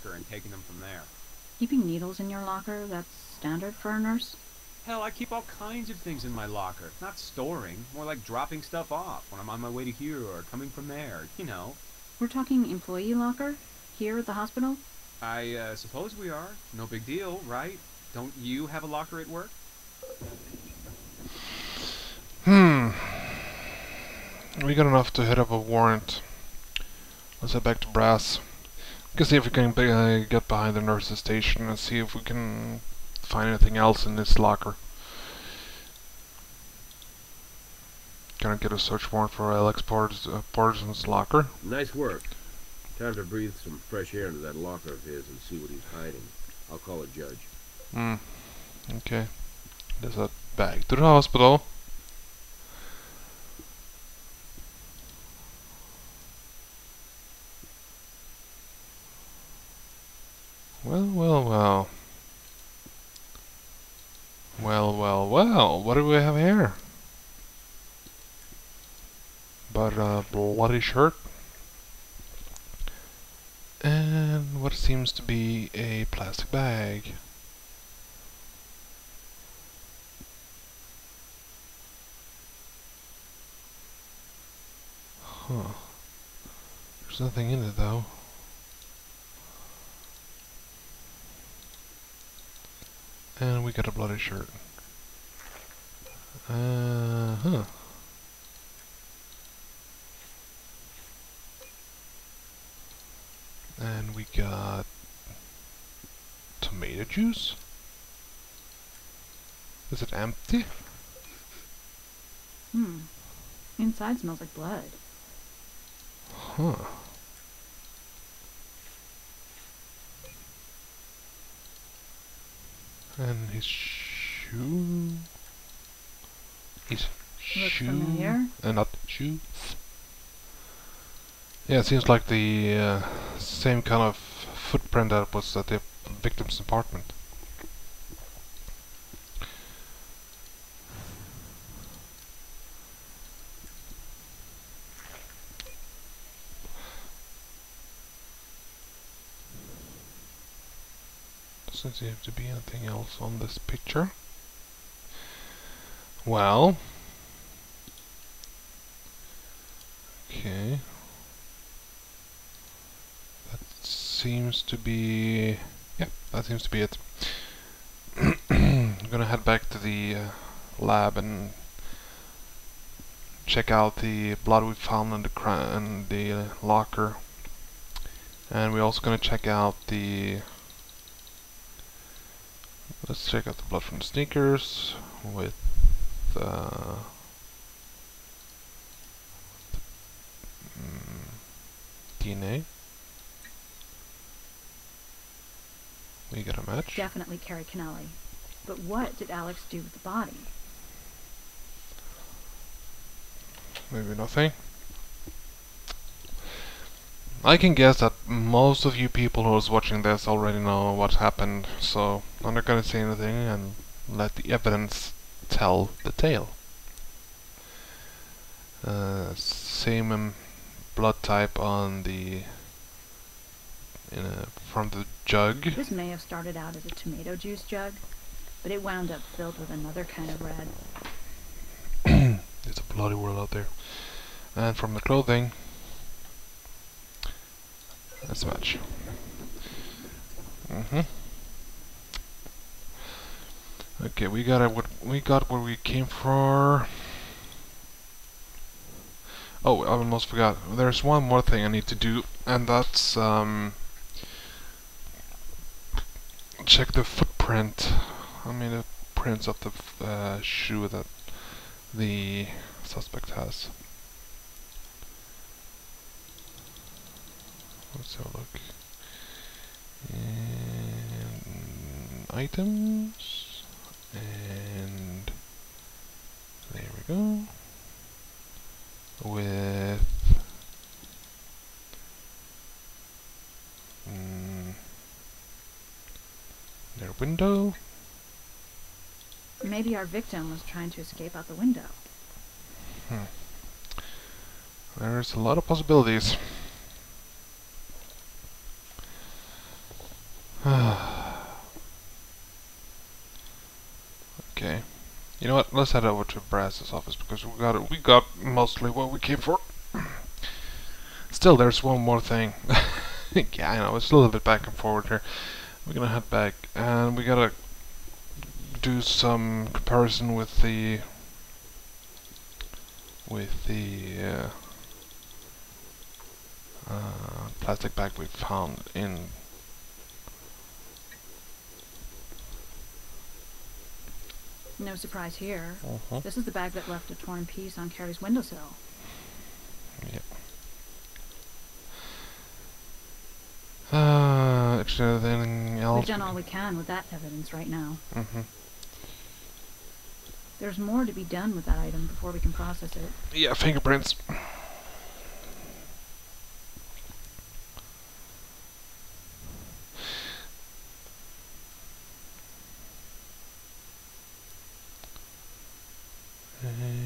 locker and taking them from there. Keeping needles in your locker, that's standard for a nurse? Hell, I keep all kinds of things in my locker. Not storing, more like dropping stuff off when I'm on my way to here or coming from there, you know. We're talking employee locker? Here at the hospital? I suppose we are. No big deal, right? Don't you have a locker at work? We got enough to hit up a warrant. Let's head back to Brass. We can see if we can get behind the nurse's station and see if we can find anything else in this locker. Gonna get a search warrant for Alex Parsons' locker. Nice work. Time to breathe some fresh air into that locker of his and see what he's hiding. I'll call a judge. Okay. There's a bag to the hospital. Well, well, well. Well, well, well. What do we have here? But a bloody shirt. And what seems to be a plastic bag. Huh. There's nothing in it though. And we got a bloody shirt. Huh. And we got tomato juice. Is it empty? Inside smells like blood. Huh. And his shoe. His Looks shoe. familiar. Not shoes. Yeah, it seems like the same kind of footprint that was at the victim's apartment. Doesn't seem to be anything else on this picture. Well. Okay. That seems to be... yeah, that seems to be it. I'm gonna head back to the lab and check out the blood we found in the locker. And we're also gonna check out the... let's check out the blood from the sneakers with DNA. We got a match. Definitely Carrie Kennelly. But what did Alex do with the body? Maybe nothing. I can guess that most of you people who is watching this already know what happened, so I'm not gonna say anything and let the evidence tell the tale. Same blood type on the from the jug. This may have started out as a tomato juice jug, but it wound up filled with another kind of red. It's a bloody world out there. And from the clothing, that's a match. Okay, we got what we came for. Oh, I almost forgot. There's one more thing I need to do, and that's check the footprint. I mean, the prints of the shoe that the suspect has. Let's have a look. And items, and there we go. With their window. Maybe our victim was trying to escape out the window. There's a lot of possibilities. Okay. You know what? Let's head over to Brass's office because we got mostly what we came for. Still, there's one more thing. Yeah, I know, it's a little bit back and forward here. We're gonna head back and we gotta do some comparison with the plastic bag we found in. No surprise here. Uh-huh. This is the bag that left a torn piece on Carrie's windowsill. Yep. Actually, anything else? We've done all we can with that evidence right now. Mm-hmm. There's more to be done with that item before we can process it. Yeah, fingerprints.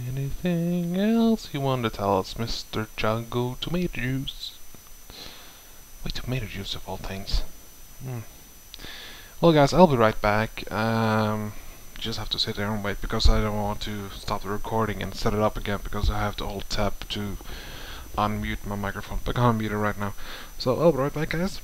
Anything else you want to tell us, Mr. Jungle Tomato Juice? Wait, tomato juice of all things. Well, guys, I'll be right back. Just have to sit there and wait because I don't want to stop the recording and set it up again because I have to hold tab to unmute my microphone. But I can't unmute it right now. So I'll be right back, guys.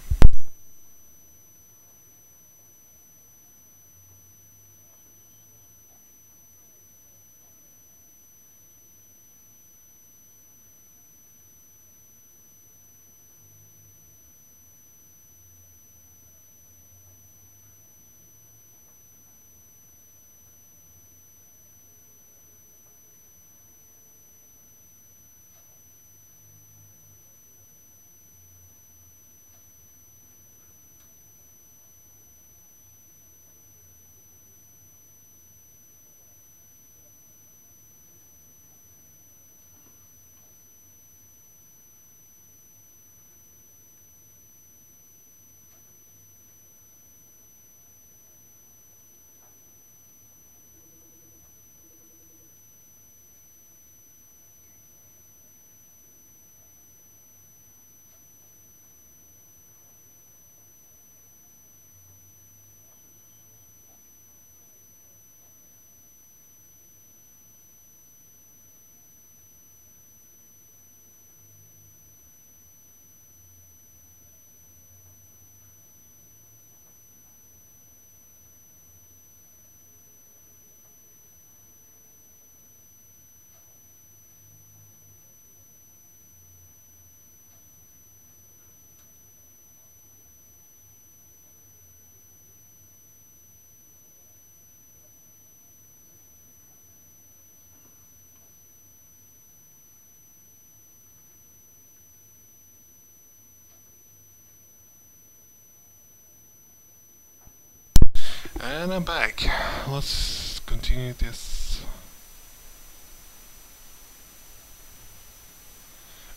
And I'm back. Let's continue this.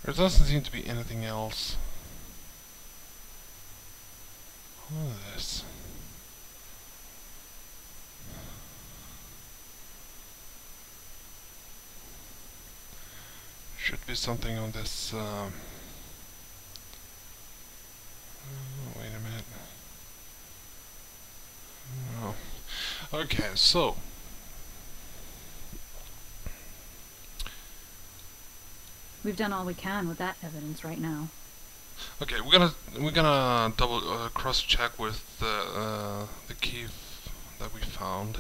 There doesn't seem to be anything else. What is this? Should be something on this. Oh, wait a minute. No. Okay, so We've done all we can with that evidence right now. okay, we're gonna double cross check with the key that we found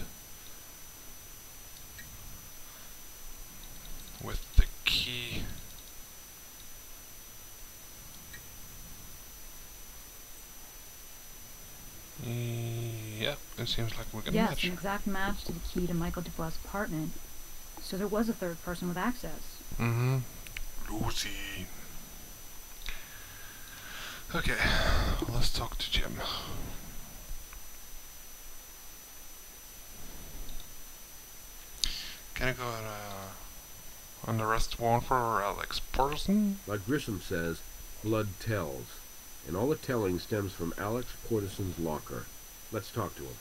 with the key. Yep, it seems like we're gonna Yes, match. an exact match to the key to Michael Dubois' apartment. So there was a third person with access. Mm-hmm. Lucy. Okay, let's talk to Jim. Can I go on the arrest warrant for Alex Porterson? Like Grissom says, blood tells. And all the telling stems from Alex Porterson's locker. Let's talk to him.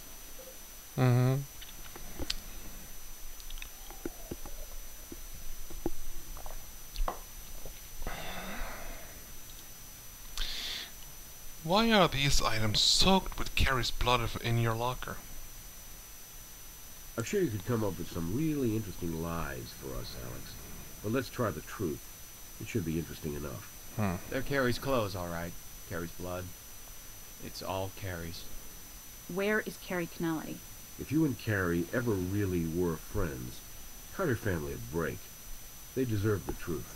Mm-hmm. Why are these items soaked with Carrie's blood in your locker? I'm sure you could come up with some really interesting lies for us, Alex. But let's try the truth. It should be interesting enough. They're Carrie's clothes, all right. Carrie's blood. It's all Carrie's. Where is Carrie Kennelly? If you and Carrie ever really were friends, cut her family a break. They deserve the truth.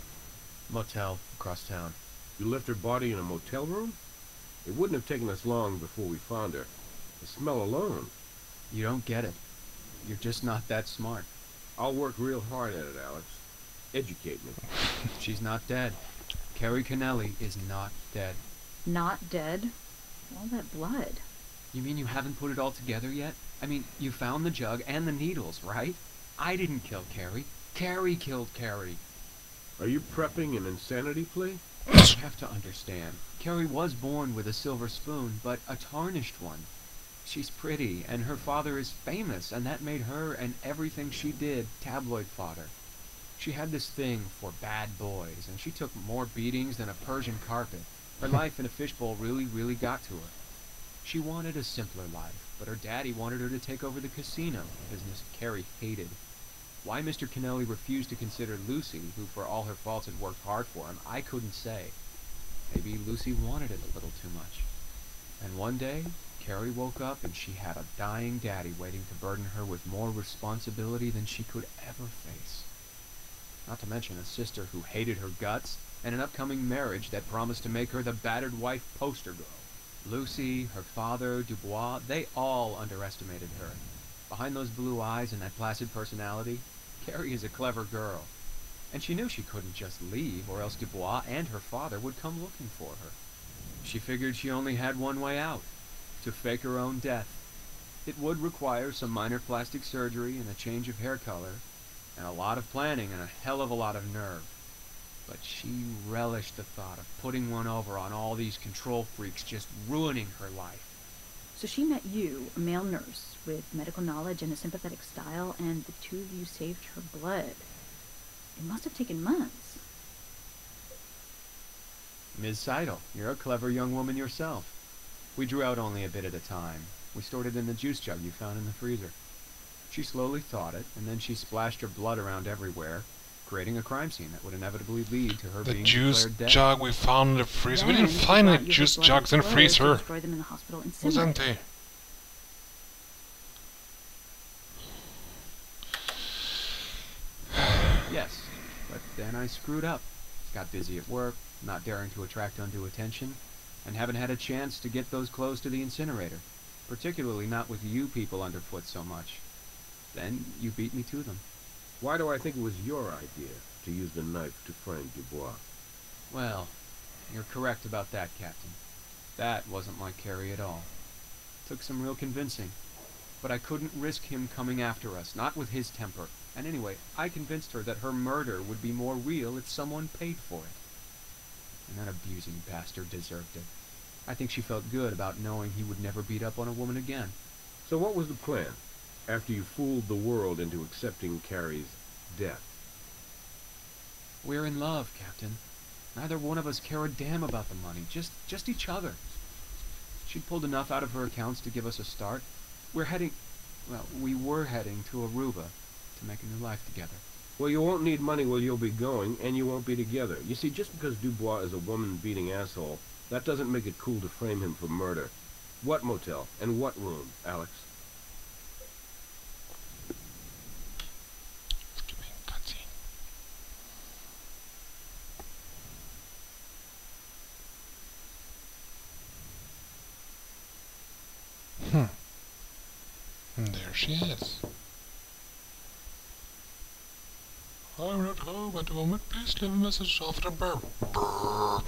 Motel across town. You left her body in a motel room? It wouldn't have taken us long before we found her. The smell alone. You don't get it. You're just not that smart. I'll work real hard at it, Alex. Educate me. She's not dead. Carrie Kennelly is not dead. Not dead? All that blood. You mean you haven't put it all together yet? I mean, you found the jug and the needles, right? I didn't kill Carrie. Carrie killed Carrie. Are you prepping an insanity plea? You have to understand. Carrie was born with a silver spoon, but a tarnished one. She's pretty, and her father is famous, and that made her and everything she did tabloid fodder. She had this thing for bad boys, and she took more beatings than a Persian carpet. Her life in a fishbowl really got to her. She wanted a simpler life, but her daddy wanted her to take over the casino, a business Carrie hated. Why Mr. Kennelly refused to consider Lucy, who for all her faults had worked hard for him, I couldn't say. Maybe Lucy wanted it a little too much. And one day, Carrie woke up and she had a dying daddy waiting to burden her with more responsibility than she could ever face. Not to mention a sister who hated her guts, and an upcoming marriage that promised to make her the battered wife poster girl. Lucy, her father, Dubois, they all underestimated her. Behind those blue eyes and that placid personality, Carrie is a clever girl. And she knew she couldn't just leave, or else Dubois and her father would come looking for her. She figured she only had one way out, to fake her own death. It would require some minor plastic surgery and a change of hair color, and a lot of planning and a hell of a lot of nerve. But she relished the thought of putting one over on all these control freaks, just ruining her life. So she met you, a male nurse, with medical knowledge and a sympathetic style, and the two of you saved her blood. It must have taken months. Ms. Seidel, you're a clever young woman yourself. We drew out only a bit at a time. We stored it in the juice jug you found in the freezer. She slowly thawed it, and then she splashed her blood around everywhere, creating a crime scene that would inevitably lead to her The being juice declared dead. jug we found in the freezer. We Then didn't she find brought any you juice her blood jugs in the exploded to freezer. destroy them in the hospital and It was simmer. empty. Yes, but then I screwed up. Got busy at work, not daring to attract undue attention, and haven't had a chance to get those clothes to the incinerator, particularly not with you people underfoot so much. Then you beat me to them. Why do I think it was your idea to use the knife to frame Dubois? Well, you're correct about that, Captain. That wasn't like Carrie at all. Took some real convincing. But I couldn't risk him coming after us, not with his temper. And anyway, I convinced her that her murder would be more real if someone paid for it. And that abusing bastard deserved it. I think she felt good about knowing he would never beat up on a woman again. So what was the plan, after you fooled the world into accepting Carrie's death? We're in love, Captain. Neither one of us care a damn about the money, just each other. She'd pulled enough out of her accounts to give us a start. We were heading to Aruba to make a new life together. Well, you won't need money where you'll be going, and you won't be together. You see, just because Dubois is a woman-beating asshole, that doesn't make it cool to frame him for murder. What motel and what room, Alex? Skipping cutscene. And there she is. I'm not home at the moment. Please leave a message after the burp. Burp.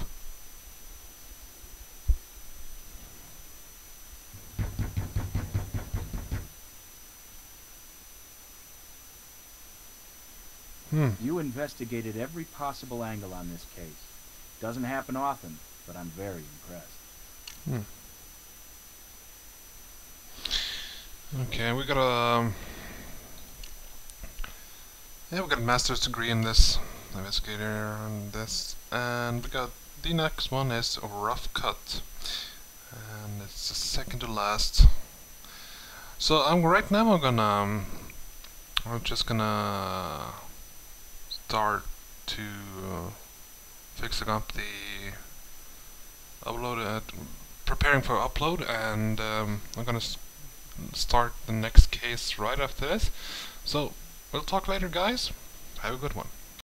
You investigated every possible angle on this case. Doesn't happen often, but I'm very impressed. Okay, we got a we got a master's degree in this, investigator on this, and we got the next one is a rough cut. it's the second to last. So right now I'm just gonna start to fixing up the upload, preparing for upload, and I'm gonna start the next case right after this. So we'll talk later, guys. Have a good one.